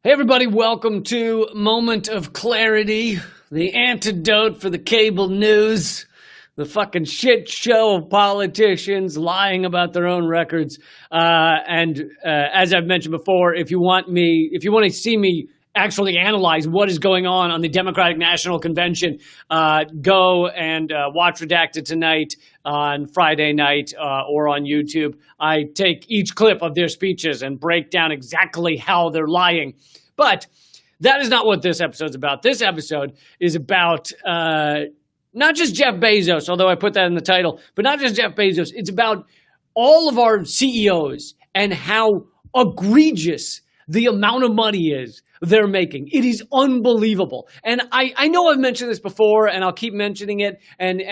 Hey everybody, welcome to Moment of Clarity, the antidote for the cable news, the fucking shit show of politicians lying about their own records. As I've mentioned before, if you want to see me actually analyze what is going on the Democratic National Convention, go and watch Redacted tonight on Friday night or on YouTube. I take each clip of their speeches and break down exactly how they're lying. But that is not what this episode's about. This episode is about not just Jeff Bezos, although I put that in the title, but not just Jeff Bezos. It's about all of our CEOs and how egregious the amount of money is they're making. It is unbelievable. And I know I've mentioned this before, and I'll keep mentioning it, and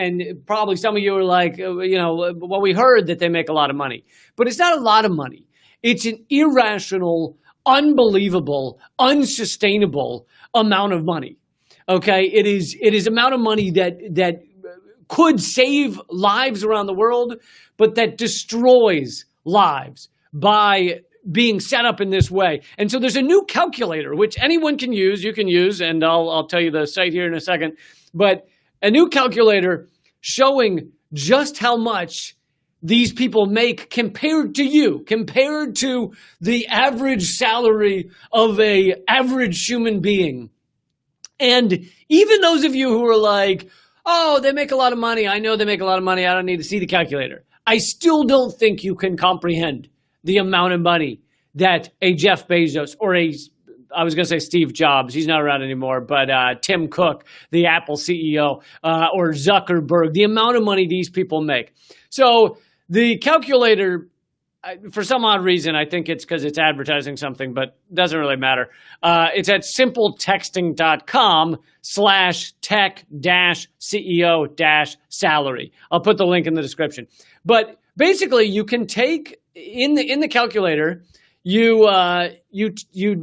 probably some of you are like, well, we heard that they make a lot of money. But it's not a lot of money. It's an irrational, unbelievable, unsustainable amount of money. Okay? It is amount of money that could save lives around the world, but that destroys lives by being set up in this way. And so there's a new calculator, which anyone can use, you can use, and I'll tell you the site here in a second, but a new calculator showing just how much these people make compared to the average salary of a average human being. And even those of you who are like, oh, they make a lot of money. I know they make a lot of money. I don't need to see the calculator. I still don't think you can comprehend the amount of money that a Jeff Bezos or I was going to say Steve Jobs, he's not around anymore, but Tim Cook, the Apple CEO, or Zuckerberg, the amount of money these people make. So the calculator, for some odd reason, I think it's because it's advertising something, but doesn't really matter. It's at simpletexting.com/tech-CEO-salary. I'll put the link in the description. But basically, you can take in the calculator, you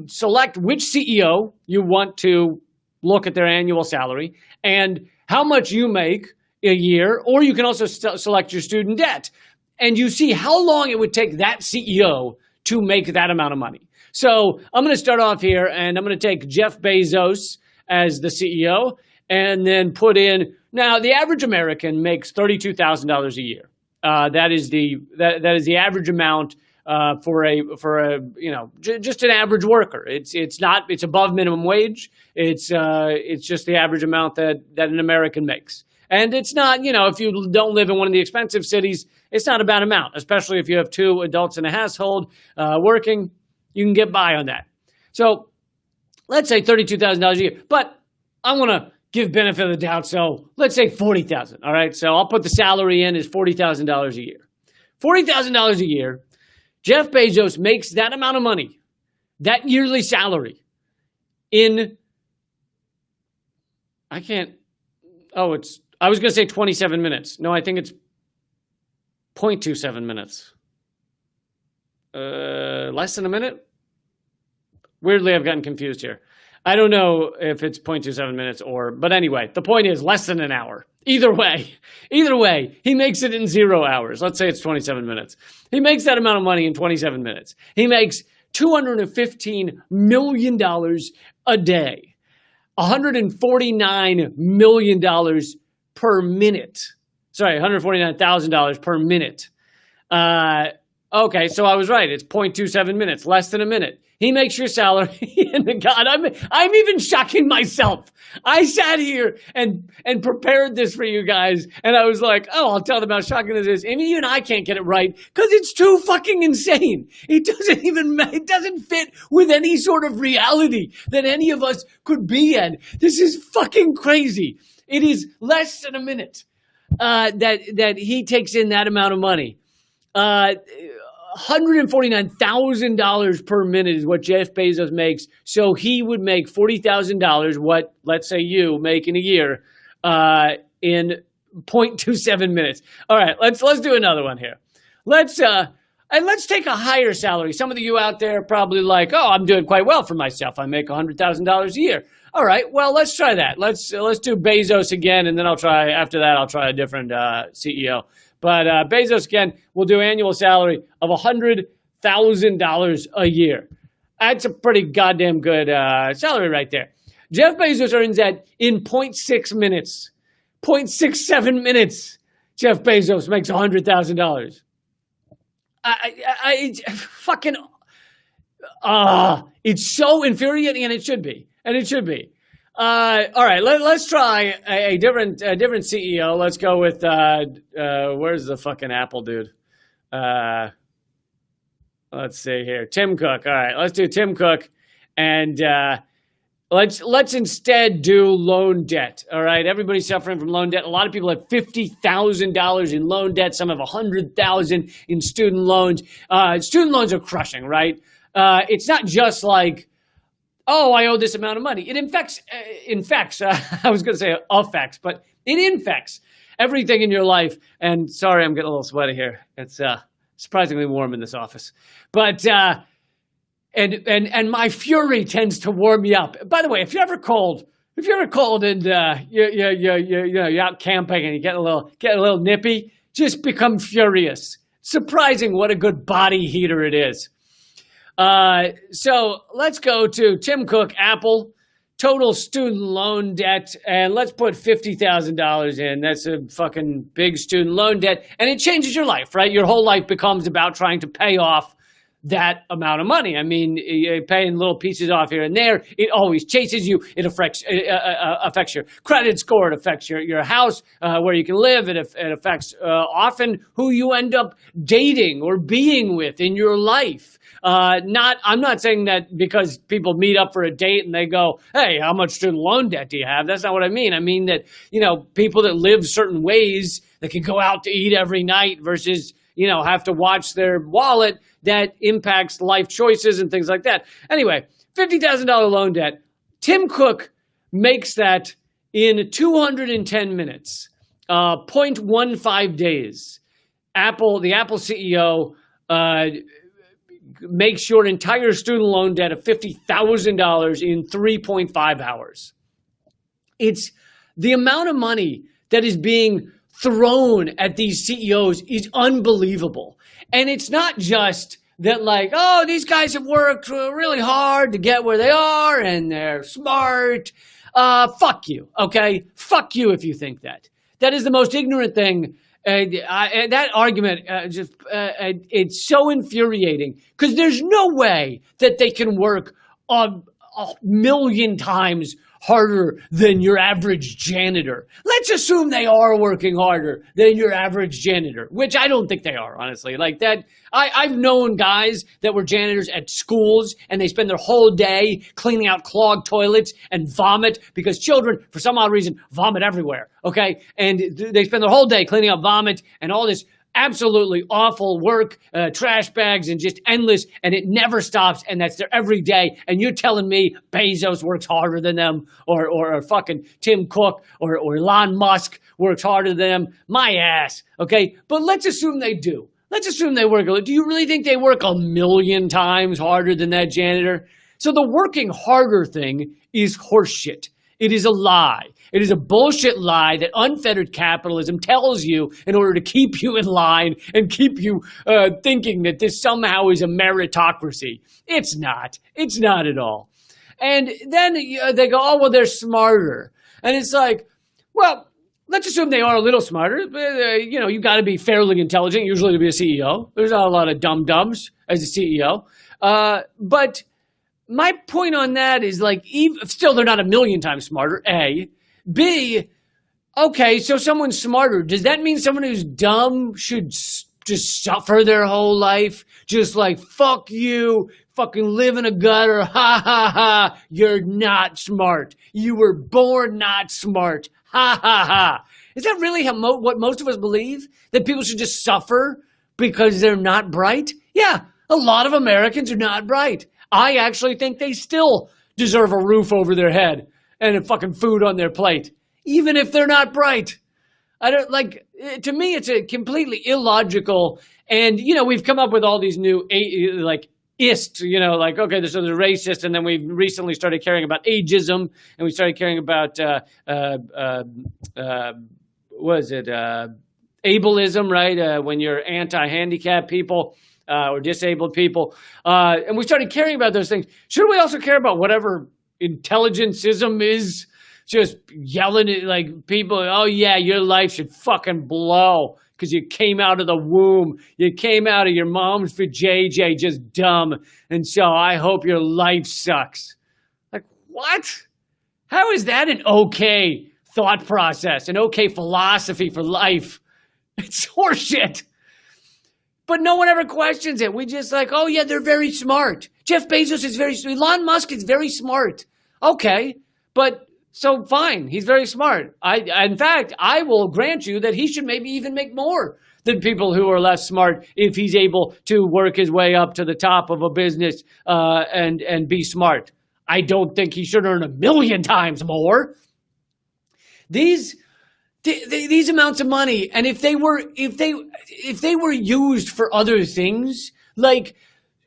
select which CEO you want to look at their annual salary and how much you make a year, or you can also select your student debt. And you see how long it would take that CEO to make that amount of money. So I'm going to start off here, and I'm going to take Jeff Bezos as the CEO, and then put in, now the average American makes $32,000 a year. That is the average amount for just an average worker. It's above minimum wage. It's just the average amount that an American makes. And it's not, if you don't live in one of the expensive cities, it's not a bad amount, especially if you have two adults in a household working, you can get by on that. So let's say $32,000 a year, but I want to give benefit of the doubt. So let's say $40,000. All right. So I'll put the salary in as $40,000 a year. $40,000 a year. Jeff Bezos makes that amount of money, that yearly salary in, I was going to say 27 minutes. No, I think it's 0.27 minutes. Less than a minute? Weirdly, I've gotten confused here. I don't know if it's 0.27 minutes but anyway, the point is less than an hour. Either way, he makes it in 0 hours. Let's say it's 27 minutes. He makes that amount of money in 27 minutes. He makes $215 million a day. $149 million per minute. Sorry, $149,000 per minute. Okay, so I was right. It's 0.27 minutes, less than a minute. He makes your salary. And God, I'm even shocking myself. I sat here and prepared this for you guys, and I was like, oh, I'll tell them how shocking this is. And even I can't get it right because it's too fucking insane. It doesn't fit with any sort of reality that any of us could be in. This is fucking crazy. It is less than a minute that he takes in that amount of money. $149,000 per minute is what Jeff Bezos makes. So he would make $40,000, what, let's say you make in a year, in 0.27 minutes. All right, let's do another one here. Let's take a higher salary. Some of you out there are probably like, oh, I'm doing quite well for myself. I make $100,000 a year. All right, well, let's try that. Let's do Bezos again, and then after that, I'll try a different CEO. But Bezos, again, will do annual salary of $100,000 a year. That's a pretty goddamn good salary right there. Jeff Bezos earns that in 0.6 minutes. 0.67 minutes. Jeff Bezos makes $100,000. I fucking, it's so infuriating, and it should be. And it should be. All right, let's try a different CEO. Let's go with, where's the fucking Apple dude? Let's see here. Tim Cook. All right, let's do Tim Cook. And let's instead do loan debt. All right, everybody's suffering from loan debt. A lot of people have $50,000 in loan debt. Some have $100,000 in student loans. Student loans are crushing, right? It's not just like, oh, I owe this amount of money. It infects, I was going to say affects, but it infects everything in your life. And sorry, I'm getting a little sweaty here. It's surprisingly warm in this office. But, and my fury tends to warm me up. By the way, if you're ever cold and you're out camping and you get a little nippy, just become furious. Surprising what a good body heater it is. So let's go to Tim Cook, Apple, total student loan debt, and let's put $50,000 in. That's a fucking big student loan debt, and it changes your life, right? Your whole life becomes about trying to pay off that amount of money. I mean, you're paying little pieces off here and there. It always chases you. It affects your credit score. It affects your house, where you can live. It affects often who you end up dating or being with in your life. I'm not saying that because people meet up for a date and they go, hey, how much student loan debt do you have? That's not what I mean. I mean that, people that live certain ways, that can go out to eat every night versus, have to watch their wallet, that impacts life choices and things like that. Anyway, $50,000 loan debt. Tim Cook makes that in 210 minutes, 0.15 days. The Apple CEO, makes your entire student loan debt of $50,000 in 3.5 hours. It's the amount of money that is being thrown at these CEOs is unbelievable. And it's not just that like, oh, these guys have worked really hard to get where they are and they're smart. Fuck you, okay? Fuck you if you think that. That is the most ignorant thing. That argument, it's so infuriating because there's no way that they can work a million times harder than your average janitor. Let's assume they are working harder than your average janitor, which I don't think they are, honestly. Like that, I've known guys that were janitors at schools and they spend their whole day cleaning out clogged toilets and vomit because children, for some odd reason, vomit everywhere, okay? And they spend their whole day cleaning up vomit and all this absolutely awful work, trash bags, and just endless, and it never stops, and that's their every day. And you're telling me Bezos works harder than them, or fucking Tim Cook, or Elon Musk works harder than them? My ass, okay? But let's assume they do. Let's assume they work. Do you really think they work a million times harder than that janitor? So the working harder thing is horseshit. It is a lie. It is a bullshit lie that unfettered capitalism tells you in order to keep you in line and keep you thinking that this somehow is a meritocracy. It's not. It's not at all. And then they go, oh, well, they're smarter. And it's like, well, let's assume they are a little smarter. You've got to be fairly intelligent, usually to be a CEO. There's not a lot of dum-dums as a CEO. But my point on that is like, still they're not a million times smarter, A. B, okay, so someone's smarter. Does that mean someone who's dumb should just suffer their whole life? Just like, fuck you, fucking live in a gutter, ha ha ha, you're not smart. You were born not smart, ha ha ha. Is that really what most of us believe? That people should just suffer because they're not bright? Yeah, a lot of Americans are not bright. I actually think they still deserve a roof over their head and a fucking food on their plate, even if they're not bright. To me, it's a completely illogical, and, we've come up with all these new, ists, okay, so there's racist, and then we've recently started caring about ageism, and we started caring about, ableism, right? When you're anti-handicap people. or disabled people. And we started caring about those things. Should we also care about whatever intelligenceism is? Just yelling at like people, oh yeah, your life should fucking blow because you came out of the womb. You came out of your mom's vajayjay just dumb. And so I hope your life sucks. Like, what? How is that an okay thought process, an okay philosophy for life? It's horseshit. But no one ever questions it. We just like, oh yeah, they're very smart. Jeff Bezos is very smart. Elon Musk is very smart. Okay, but so fine, he's very smart. In fact, I will grant you that he should maybe even make more than people who are less smart if he's able to work his way up to the top of a business and be smart. I don't think he should earn 1,000,000 times more. These amounts of money, and if they were used for other things, like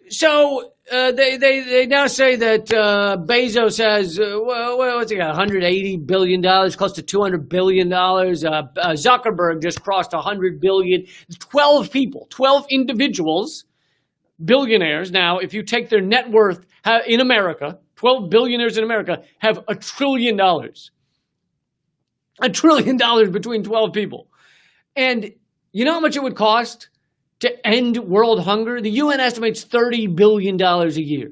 so. They now say that Bezos has what's he got, $180 billion, close to $200 billion. Zuckerberg just crossed $100 billion. 12 people, 12 individuals, billionaires. Now, if you take their net worth in America, 12 billionaires in America have $1 trillion. $1 trillion between 12 people. And you know how much it would cost to end world hunger? The UN estimates $30 billion a year.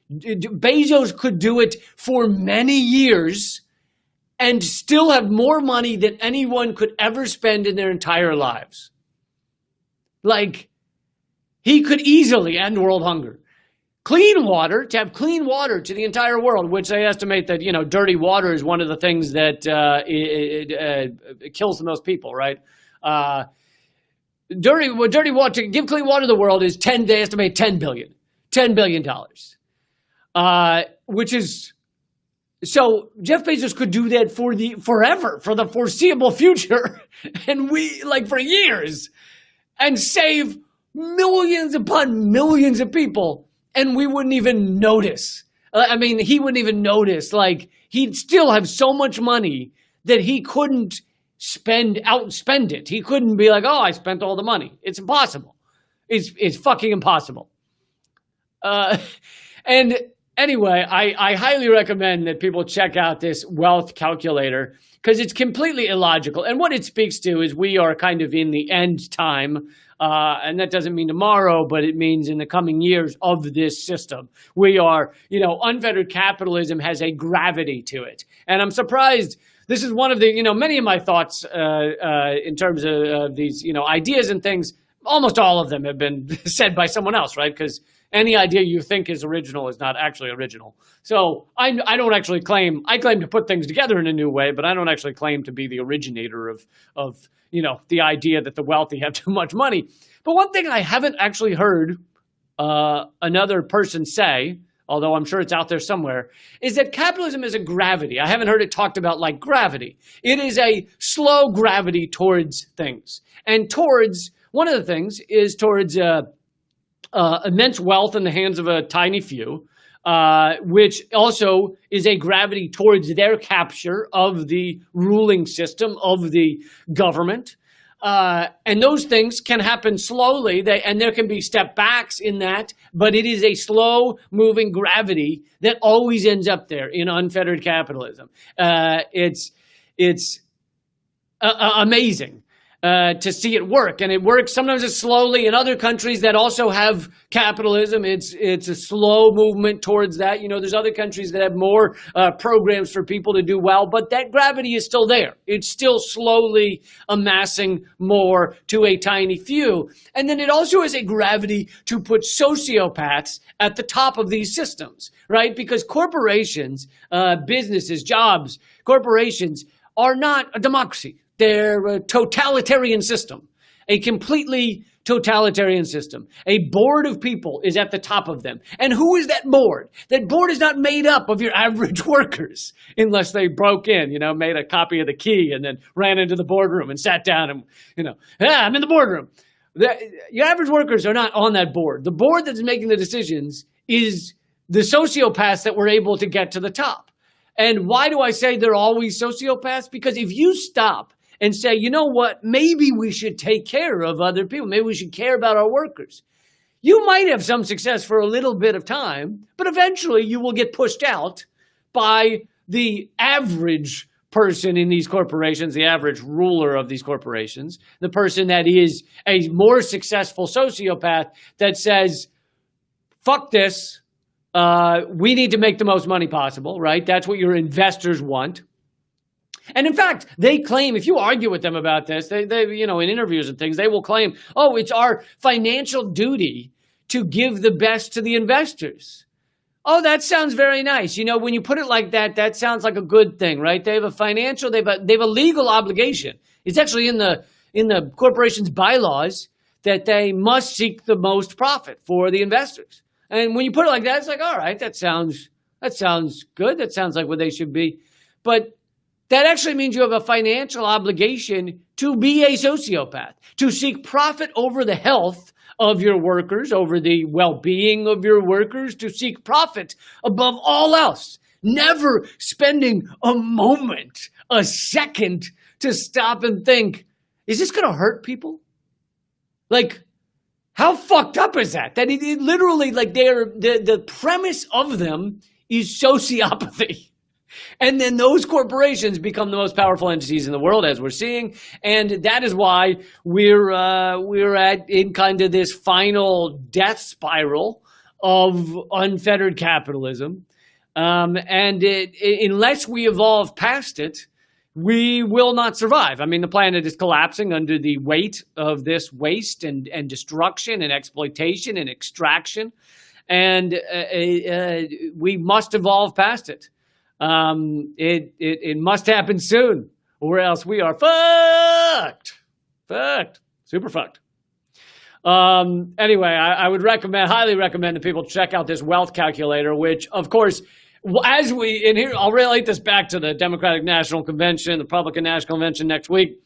Bezos could do it for many years and still have more money than anyone could ever spend in their entire lives. Like, he could easily end world hunger. Clean water, to have clean water to the entire world, which they estimate that, dirty water is one of the things that it kills the most people, right? Dirty water, to give clean water to the world is they estimate $10 billion. $10 billion. Which is, so Jeff Bezos could do that for the foreseeable future, and for years, and save millions upon millions of people, and we wouldn't even notice. He wouldn't even notice. Like, he'd still have so much money that he couldn't outspend it. He couldn't be like, oh, I spent all the money. It's impossible. It's fucking impossible. And anyway, I highly recommend that people check out this wealth calculator because it's completely illogical. And what it speaks to is we are kind of in the end time. And that doesn't mean tomorrow, but it means in the coming years of this system. We are, unfettered capitalism has a gravity to it. And I'm surprised. This is one of the, many of my thoughts in terms of these, ideas and things. Almost all of them have been said by someone else, right? Because any idea you think is original is not actually original. So I don't actually claim. I claim to put things together in a new way, but I don't actually claim to be the originator of the idea that the wealthy have too much money. But one thing I haven't actually heard another person say, although I'm sure it's out there somewhere, is that capitalism is a gravity. I haven't heard it talked about like gravity. It is a slow gravity towards things. And one of the things is towards immense wealth in the hands of a tiny few, which also is a gravity towards their capture of the ruling system, of the government. And those things can happen slowly, and there can be step backs in that, but it is a slow moving gravity that always ends up there in unfettered capitalism. It's amazing to see it work, and it works. Sometimes it's slowly. In other countries that also have capitalism, it's a slow movement towards that. There's other countries that have more programs for people to do well, but that gravity is still there. It's still slowly amassing more to a tiny few. And then it also has a gravity to put sociopaths at the top of these systems, right? Because corporations, businesses, jobs, corporations are not a democracy. They're a totalitarian system, a completely totalitarian system. A board of people is at the top of them. And who is that board? That board is not made up of your average workers, unless they broke in, made a copy of the key and then ran into the boardroom and sat down and, I'm in the boardroom. Your average workers are not on that board. The board that's making the decisions is the sociopaths that were able to get to the top. And why do I say they're always sociopaths? Because if you stop and say, you know what, maybe we should take care of other people. Maybe we should care about our workers. You might have some success for a little bit of time, but eventually you will get pushed out by the average person in these corporations, the average ruler of these corporations, the person that is a more successful sociopath that says, fuck this, we need to make the most money possible, right? That's what your investors want. And in fact, they claim, if you argue with them about this, they in interviews and things, they will claim, oh, it's our financial duty to give the best to the investors. Oh, that sounds very nice. When you put it like that, that sounds like a good thing, right? They have a financial, they have a legal obligation. It's actually in the corporation's bylaws that they must seek the most profit for the investors. And when you put it like that, it's like, all right, that sounds good. That sounds like what they should be. But that actually means you have a financial obligation to be a sociopath, to seek profit over the health of your workers, over the well-being of your workers, to seek profit above all else. Never spending a moment, a second to stop and think, is this going to hurt people? Like, how fucked up is that? That it literally, like, the premise of them is sociopathy. And then those corporations become the most powerful entities in the world, as we're seeing. And that is why we're in kind of this final death spiral of unfettered capitalism. Unless we evolve past it, we will not survive. I mean, the planet is collapsing under the weight of this waste and destruction and exploitation and extraction. And we must evolve past it. It must happen soon, or else we are fucked, super fucked. Anyway, I would highly recommend that people check out this wealth calculator, which, of course, here, I'll relate this back to the Democratic National Convention, the Republican National Convention next week.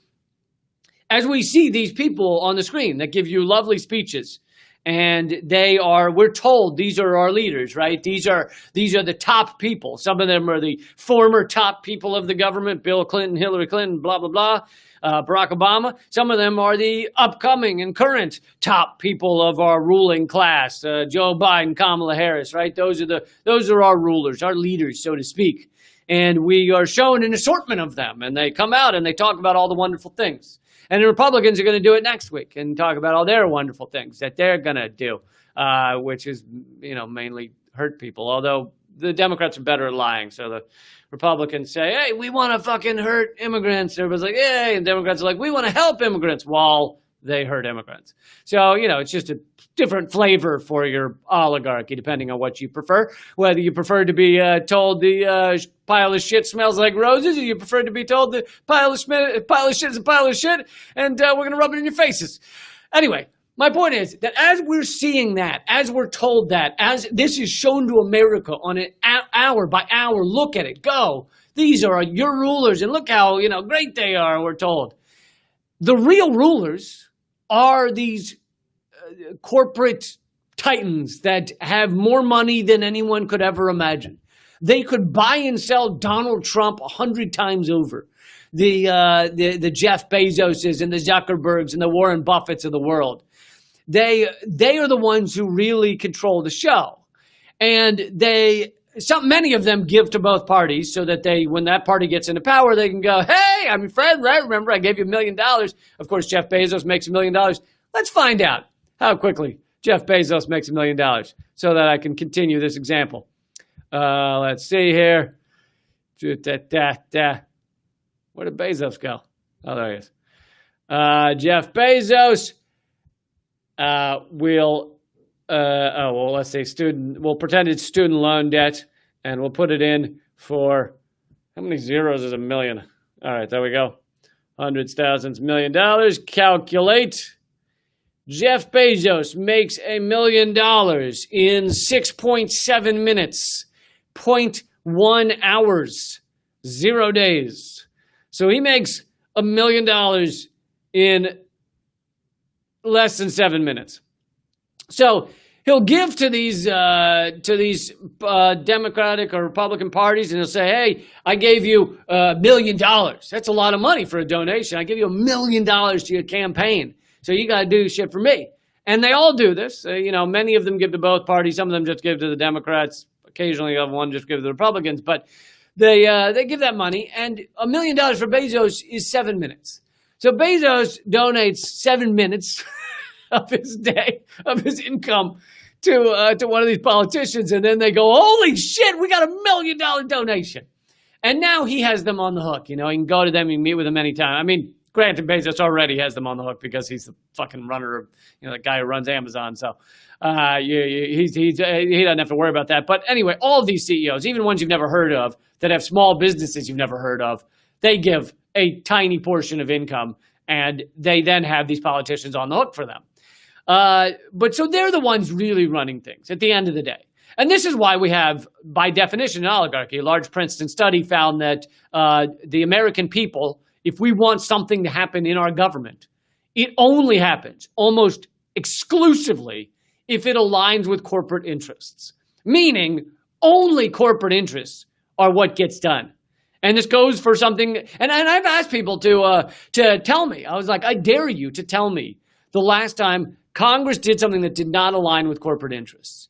As we see these people on the screen that give you lovely speeches, and we're told these are our leaders, right? These are the top people. Some of them are the former top people of the government, Bill Clinton, Hillary Clinton, blah, blah, blah, Barack Obama. Some of them are the upcoming and current top people of our ruling class, Joe Biden, Kamala Harris, right? Those are our rulers, our leaders, so to speak. And we are shown an assortment of them, and they come out and they talk about all the wonderful things. And the Republicans are going to do it next week and talk about all their wonderful things that they're going to do, which is, mainly hurt people. Although the Democrats are better at lying. So the Republicans say, hey, we want to fucking hurt immigrants. Everybody's like, yay. And Democrats are like, we want to help immigrants while they hurt immigrants. So, it's just a different flavor for your oligarchy, depending on what you prefer. Whether you prefer to be told the pile of shit smells like roses, or you prefer to be told the pile of shit is a pile of shit, and we're going to rub it in your faces. Anyway, my point is that as we're seeing that, as we're told that, as this is shown to America on an hour by hour, look at it, go. These are your rulers, and look how great they are, we're told. The real rulers are these corporate titans that have more money than anyone could ever imagine. They could buy and sell Donald Trump 100 times over. The Jeff Bezoses and the Zuckerbergs and the Warren Buffetts of the world. They are the ones who really control the show. And many of them give to both parties so that when that party gets into power, they can go, hey, I'm your friend, right? Remember, I gave you $1 million. Of course, Jeff Bezos makes $1 million. Let's find out how quickly Jeff Bezos makes $1 million so that I can continue this example. Let's see here. Where did Bezos go? Oh, there he is. Jeff Bezos let's say we'll pretend it's student loan debt, and we'll put it in for, how many zeros is a million? All right, there we go. Hundreds, thousands, $1 million. Calculate. Jeff Bezos makes $1 million in 6.7 minutes, 0.1 hours, 0 days. So he makes $1 million in less than 7 minutes. So he'll give to these Democratic or Republican parties, and he'll say, hey, I gave you $1 million. That's a lot of money for a donation. I give you $1 million to your campaign. So you got to do shit for me. And they all do this. Many of them give to both parties. Some of them just give to the Democrats. Occasionally, one just give to the Republicans. But they give that money. And $1 million for Bezos is 7 minutes. So Bezos donates 7 minutes of his day, of his income, to one of these politicians. And then they go, holy shit, we got $1 million donation. And now he has them on the hook. He can go to them, he can meet with them anytime. I mean, granted, Bezos already has them on the hook because he's the fucking runner, the guy who runs Amazon. So he doesn't have to worry about that. But anyway, all of these CEOs, even ones you've never heard of, that have small businesses you've never heard of, they give a tiny portion of income, and they then have these politicians on the hook for them. But so they're the ones really running things at the end of the day. And this is why we have, by definition, an oligarchy. A large Princeton study found that the American people, if we want something to happen in our government, it only happens almost exclusively if it aligns with corporate interests. Meaning, only corporate interests are what gets done. And this goes for something, and I've asked people to tell me. I was like, I dare you to tell me the last time Congress did something that did not align with corporate interests.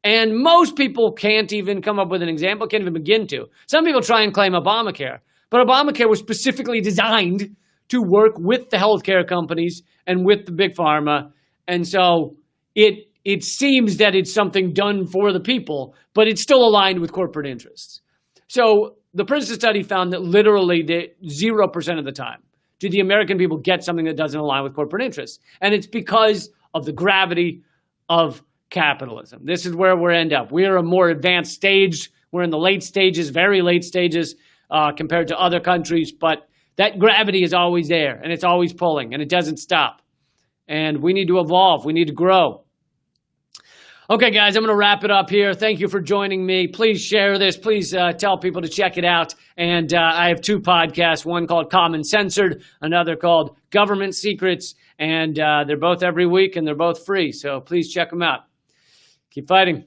And most people can't even come up with an example, can't even begin to. Some people try and claim Obamacare, but Obamacare was specifically designed to work with the healthcare companies and with the big pharma. And so it seems that it's something done for the people, but it's still aligned with corporate interests. So the Princeton study found that literally 0% of the time do the American people get something that doesn't align with corporate interests. And it's because of the gravity of capitalism. This is where we end up. We're a more advanced stage. We're in the late stages, very late stages compared to other countries. But that gravity is always there, and it's always pulling, and it doesn't stop. And we need to evolve. We need to grow. Okay, guys, I'm going to wrap it up here. Thank you for joining me. Please share this. Please tell people to check it out. And I have 2 podcasts, one called Common Censored, another called Government Secrets. And they're both every week, and they're both free. So please check them out. Keep fighting.